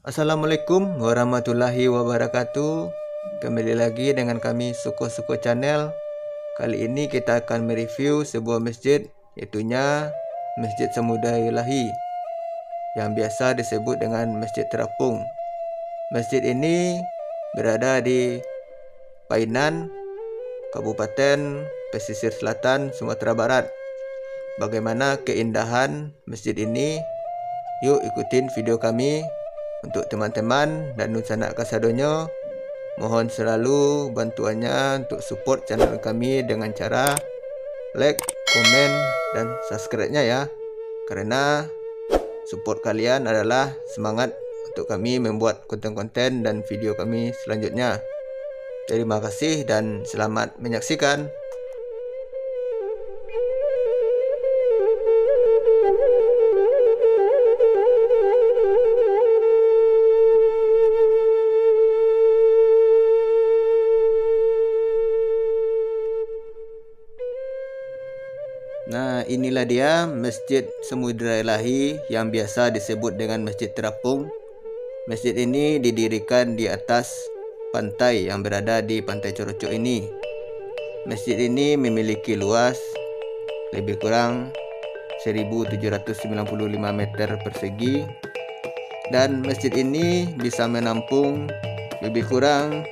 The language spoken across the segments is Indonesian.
Assalamualaikum warahmatullahi wabarakatuh. Kembali lagi dengan kami Suko Channel. Kali ini kita akan mereview sebuah masjid, yaitunya Masjid Samudra Ilahi, yang biasa disebut dengan Masjid Terapung. Masjid ini berada di Painan, Kabupaten Pesisir Selatan, Sumatera Barat. Bagaimana keindahan masjid ini? Yuk ikutin video kami. Untuk teman-teman dan sanak kasadonyo, mohon selalu bantuannya untuk support channel kami dengan cara like, komen, dan subscribe-nya ya. Karena support kalian adalah semangat untuk kami membuat konten-konten dan video kami selanjutnya. Terima kasih dan selamat menyaksikan. Nah, inilah dia Masjid Samudra Ilahi yang biasa disebut dengan Masjid Terapung. Masjid ini didirikan di atas pantai yang berada di Pantai Corocok ini. Masjid ini memiliki luas lebih kurang 1795 meter persegi, dan masjid ini bisa menampung lebih kurang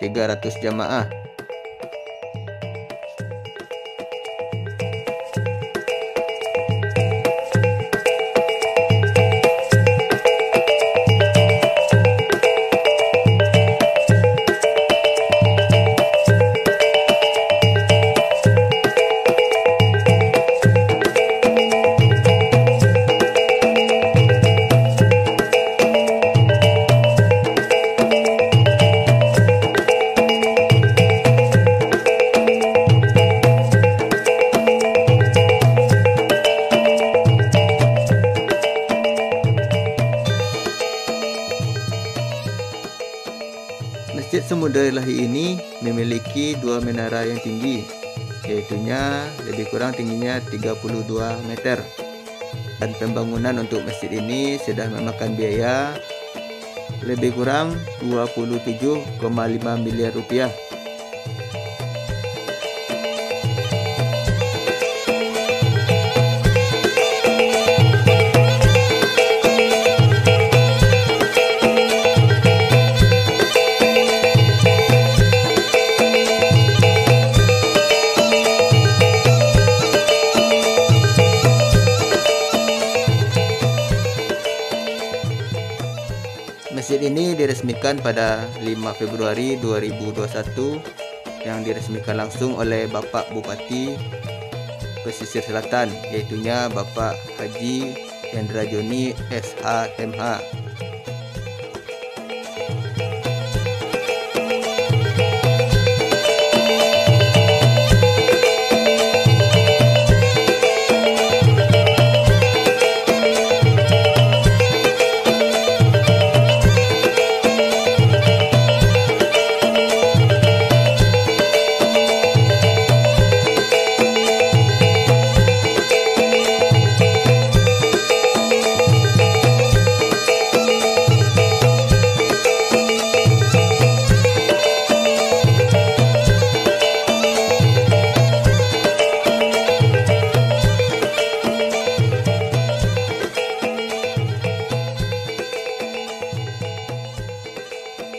300 jamaah. Masjid Samudra Ilahi ini memiliki dua menara yang tinggi, yaitunya lebih kurang tingginya 32 meter. Dan pembangunan untuk masjid ini sudah memakan biaya lebih kurang 27,5 miliar rupiah. Masjid ini diresmikan pada 5 Februari 2021 yang diresmikan langsung oleh Bapak Bupati Pesisir Selatan, yaitunya Bapak Haji Hendra Joni SH.MH.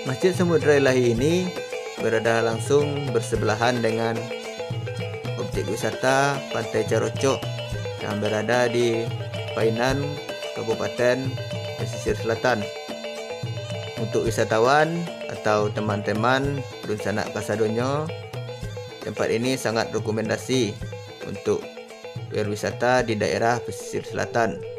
Masjid Samudra Ilahi ini berada langsung bersebelahan dengan objek wisata Pantai Corocok yang berada di Painan, Kabupaten Pesisir Selatan. Untuk wisatawan atau teman-teman dun sanak kasadonyo, tempat ini sangat rekomendasi untuk berwisata di daerah Pesisir Selatan.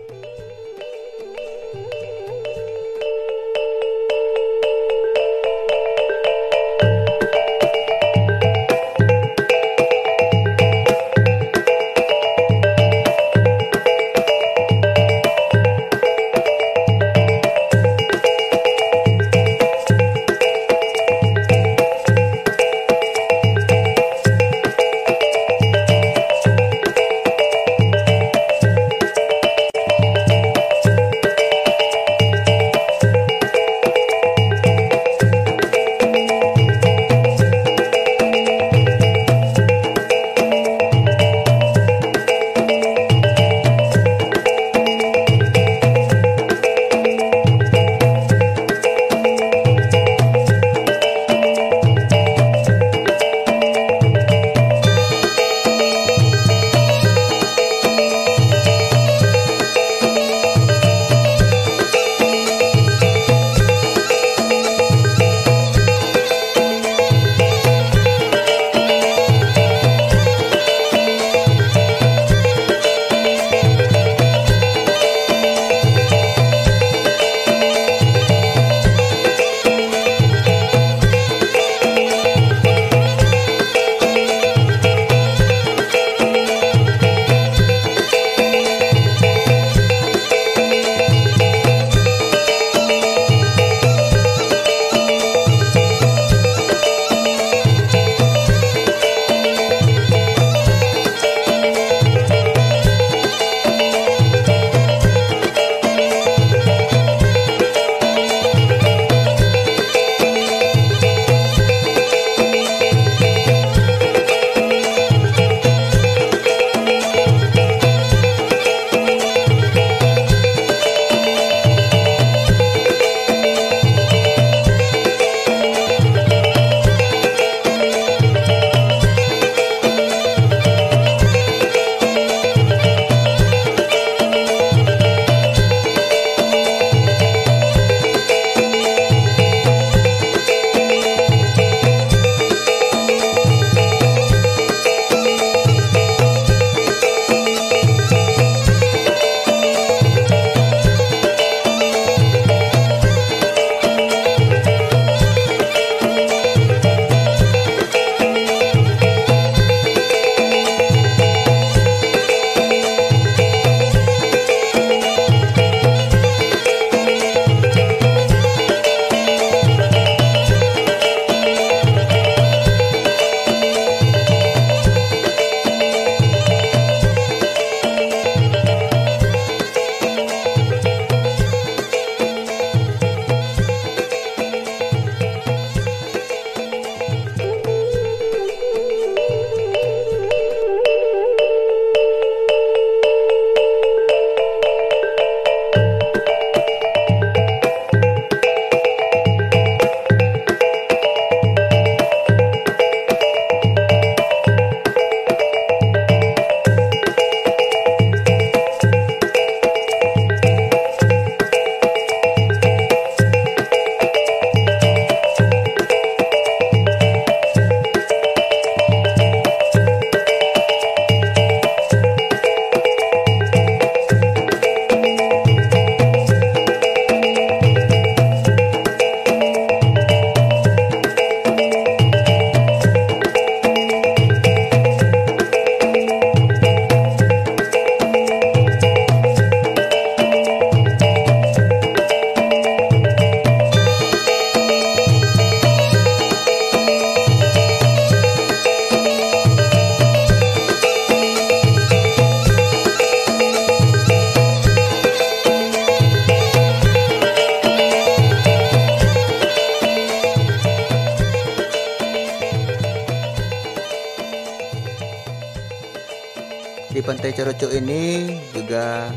Di Pantai Coroco ini juga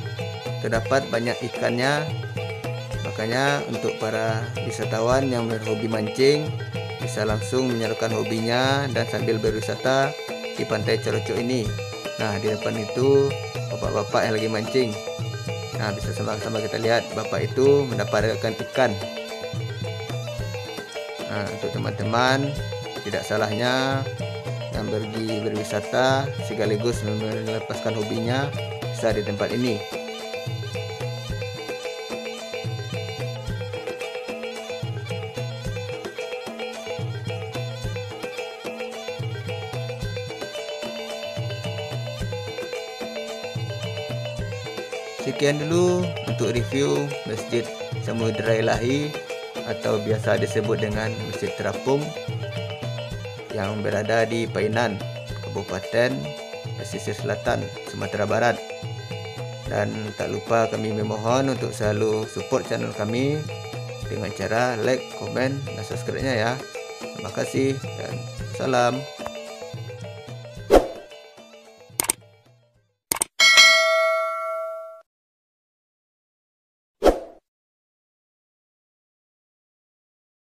terdapat banyak ikannya. Makanya untuk para wisatawan yang berhobi mancing bisa langsung menyalurkan hobinya dan sambil berwisata di Pantai Coroco ini. Nah, di depan itu bapak-bapak yang lagi mancing. Nah, bisa sama-sama kita lihat bapak itu mendapatkan ikan. Nah, untuk teman-teman, tidak salahnya yang pergi berwisata sekaligus melepaskan hobinya bisa di tempat ini. Sekian dulu untuk review Masjid Samudra Ilahi atau biasa disebut dengan Masjid Terapung yang berada di Painan, Kabupaten Pesisir Selatan, Sumatera Barat. Dan tak lupa kami memohon untuk selalu support channel kami dengan cara like, komen, dan subscribe-nya ya. Terima kasih dan salam.